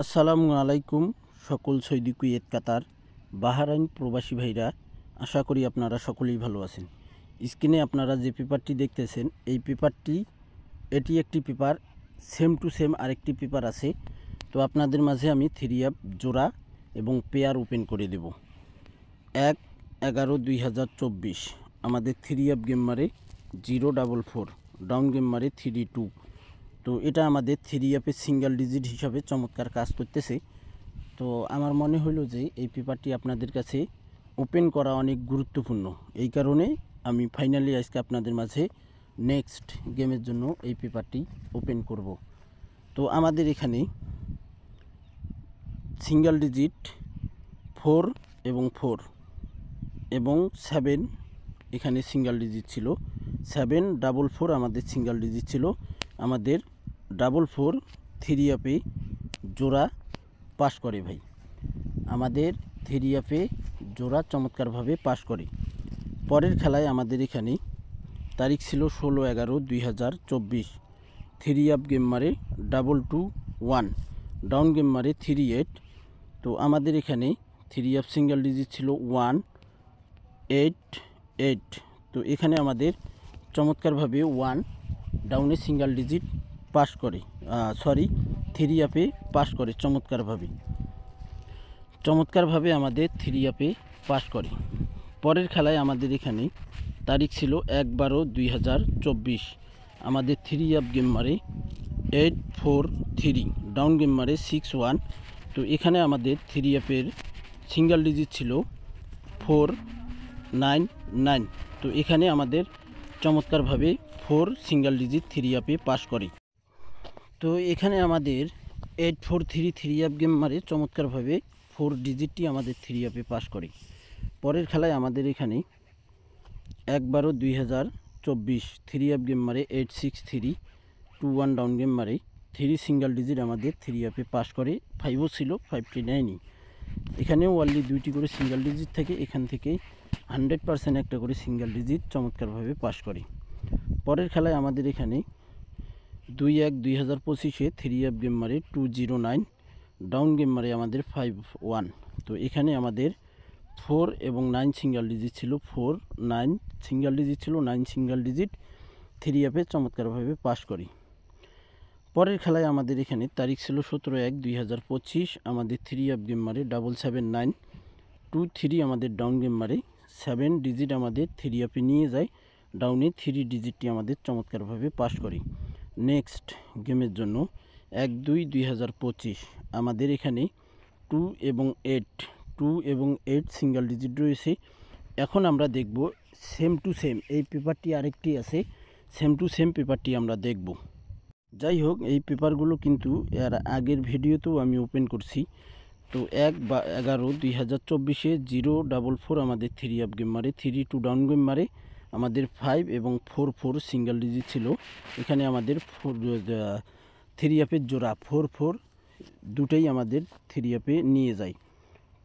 আসসালামু আলাইকুম সকল সৌদি কুয়েত কাতার বাহরাইন প্রবাসী ভাইরা, আশা করি আপনারা সকলেই ভালো আছেন। স্ক্রিনে আপনারা যে পেপারটি দেখতেছেন এই পেপারটি এটি একটি পেপার, সেম টু সেম আরেকটি পেপার আছে। তো আপনাদের মাঝে আমি 3 অ্যাপ জোড়া এবং পেয়ার ওপেন করে দেব। 1/11/2024 আমাদের 3 অ্যাপ গেম মারে 044, ডাউন গেম মারে 32। তো এটা আমাদের 3 অ্যাপের সিঙ্গেল ডিজিট হিসাবে চমৎকার কাজ করতেছে। তো আমার মনে হলো যে এই পেপারটি আপনাদের কাছে ওপেন করা অনেক গুরুত্বপূর্ণ, এই কারণে আমি ফাইনালি আজকে আপনাদের মাঝে নেক্সট গেমের জন্য এই পেপারটি ওপেন করব। তো আমাদের এখানে সিঙ্গেল ডিজিট 4 এবং 4 এবং 7 এখানে সিঙ্গেল ডিজিট ছিল। 744 আমাদের সিঙ্গেল ডিজিট ছিল। আমাদের 44 3 অ্যাপে জোড়া পাস করে ভাই, আমাদের 3 অ্যাপে জোড়া চমৎকারভাবে পাস করে। পরের খেলায় আমাদের এখানে তারিখ ছিল 16/11/2024, 3 অ্যাপ গেম মারে 221, ডাউন গেম মারে 38। তো আমাদের এখানে 3 অ্যাপ সিঙ্গেল ডিজিট ছিল 188। তো এখানে আমাদের চমৎকারভাবে 1 ডাউনে সিঙ্গেল ডিজিট পাস করে, 3 অ্যাপে পাস করে চমৎকারভাবে আমাদের 3 অ্যাপে পাস করে। পরের খেলায় আমাদের এখানে তারিখ ছিল 1/12/2024, আমাদের 3 অ্যাপ গেম মারে 843, ডাউন গেম মারে 61। তো এখানে আমাদের 3 অ্যাপের সিঙ্গেল ডিজিট ছিল 499। তো এখানে আমাদের চমৎকারভাবে 4 সিঙ্গেল ডিজিট 3 অ্যাপে পাস করে। তো এখানে আমাদের 843 3 অ্যাপ গেম মারে চমৎকারভাবে 4 ডিজিটটি আমাদের 3 অ্যাপে পাস করে। পরের খেলায় আমাদের এখানে 1/12/2024, 3 অ্যাপ গেম মারে 86321, ডাউন গেম মারে 3 সিঙ্গেল ডিজিট আমাদের 3 অ্যাপে পাস করে। 5ও ছিল, 5টি নেয়নি। এখানেও অনলি 2টি করে সিঙ্গেল ডিজিট থাকে, এখান থেকে 100% একটা করে সিঙ্গেল ডিজিট চমৎকারভাবে পাস করে। পরের খেলায় আমাদের এখানে 2/1/2025-এ 3 অ্যাপ গেম মারে 209, ডাউন গেম মারে আমাদের 51। তো এখানে আমাদের 4 এবং 9 সিঙ্গেল ডিজিট ছিল, 4 9 সিঙ্গেল ডিজিট ছিল, 9 সিঙ্গেল ডিজিট 3 অ্যাপে চমৎকারভাবে পাস করি। পরের খেলায় আমাদের এখানে তারিখ ছিল 17/1/2025, আমাদের 3 অ্যাপ গেম মারে 77923, আমাদের ডাউন গেম মারে 7 ডিজিট আমাদের 3 অ্যাপে নিয়ে যায়, ডাউনে 3 ডিজিটটি আমাদের চমৎকারভাবে পাস করি। নেক্সট গেমের জন্য 1/2/2025, আমাদের এখানে 2 এবং 8 সিঙ্গেল ডিজিট রয়েছে। এখন আমরা দেখব সেম টু সেম এই পেপারটি আরেকটি আছে, সেম টু সেম পেপারটি আমরা দেখব। যাই হোক, এই পেপারগুলো কিন্তু এর আগের ভিডিওতেও আমি ওপেন করছি। তো 1/11/2024-এ 044 আমাদের 3 অ্যাপ গেম মারে 32, ডাউন গেম মারে আমাদের 5 এবং 44 সিঙ্গেল ডিজিট ছিল। এখানে আমাদের 3 অ্যাপের জোড়া 44 দুটোই আমাদের 3 অ্যাপে নিয়ে যায়।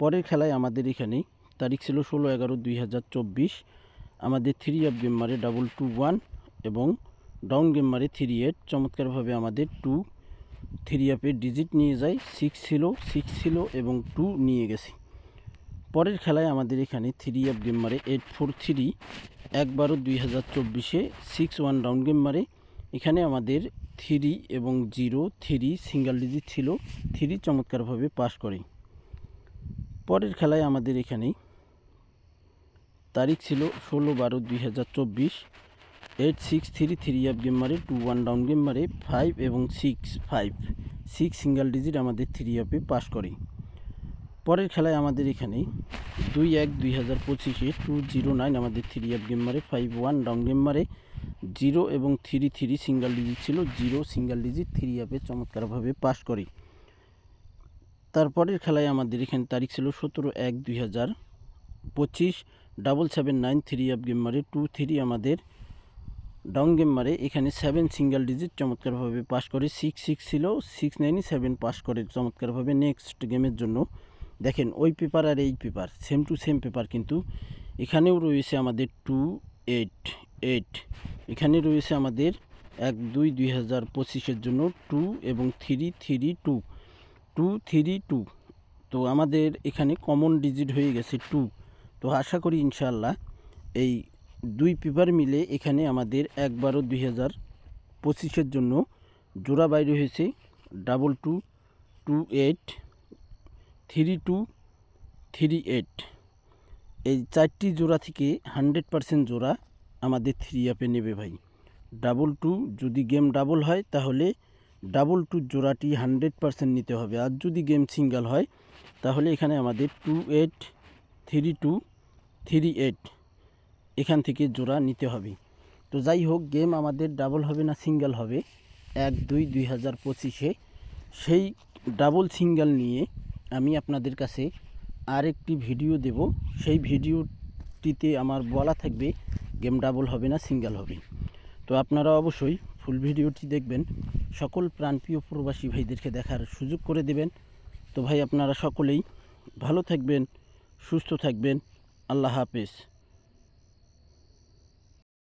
পরের খেলায় আমাদের এখানে তারিখ ছিল 16/11/2024, আমাদের 3 অ্যাপ গেম মারে 221 এবং ডাউন গেম মারে 38। চমৎকারভাবে আমাদের 2 3 অ্যাপের ডিজিট নিয়ে যায়, 6 ছিল এবং 2 নিয়ে গেছে। পরের খেলায় আমাদের এখানে 3 অ্যাপ গেম মারে 843, 1/12/2024-এ 61, ডাউন গেম মারে। এখানে আমাদের 3 এবং 3 সিঙ্গেল ডিজিট ছিল, 3 চমৎকারভাবে পাস করে। পরের খেলায় আমাদের এখানে তারিখ ছিল 16/12/2024, 863 3 অ্যাপ গেম মারে 21, ডাউন গেম মারে 5 এবং 6 সিঙ্গেল ডিজিট আমাদের 3 অ্যাপে পাস করে। পরের খেলায় আমাদের এখানে 2/1/2025-এ 209 আমাদের 3 অ্যাপ গেম মারে 51, ডাউন গেম মারে 0 এবং 3 সিঙ্গেল ডিজিট ছিল, 0 সিঙ্গেল ডিজিট 3 অ্যাপে চমৎকারভাবে পাস করে। তারপরের খেলায় আমাদের এখানে তারিখ ছিল 17/1/2025, 779 3 অ্যাপ গেম মারে 23 আমাদের ডাউন গেম মারে। এখানে 7 সিঙ্গেল ডিজিট চমৎকারভাবে পাস করে, 6 ছিল, 6 নেয়নি, 7 পাস করে চমৎকারভাবে। নেক্সট গেমের জন্য দেখেন ওই পেপার আর এই paper same to same paper, কিন্তু এখানেও রয়েছে আমাদের 288, এখানে রয়েছে আমাদের 1/2/2025-এর জন্য 2 এবং 3 2 232। তো আমাদের এখানে কমন ডিজিট হয়ে গেছে 2। তো আশা করি ইনশাআল্লাহ এই 2 পেপার মিলে এখানে আমাদের 1/12/2025 জন্য জোড়া বাইরে হয়েছে 2228 3238। এই 4টি জোড়া থেকে 100% জোড়া আমাদের 3 অ্যাপে নেবে ভাই। 22 যদি গেম ডাবল হয় তাহলে 22 জোড়াটি 100% নিতে হবে, আর যদি গেম সিঙ্গেল হয় তাহলে এখানে আমাদের 28 32 38 এখান থেকে জোড়া নিতে হবে। তো যাই হোক, গেম আমাদের ডাবল হবে না সিঙ্গেল হবে 1/2/2025-এ। সেই ডাবল সিঙ্গেল নিয়ে আমি আপনাদের কাছে আরেকটি ভিডিও দেব। সেই ভিডিওটিতে আমার বলা থাকবে গেম ডাবল হবে না সিঙ্গেল হবে। তো আপনারা অবশ্যই ফুল ভিডিওটি দেখবেন, সকল প্রাণপ্রিয় প্রবাসী ভাইদেরকে দেখার সুযোগ করে দেবেন। তো ভাই আপনারা সকলেই ভালো থাকবেন, সুস্থ থাকবেন। আল্লাহ হাফেজ।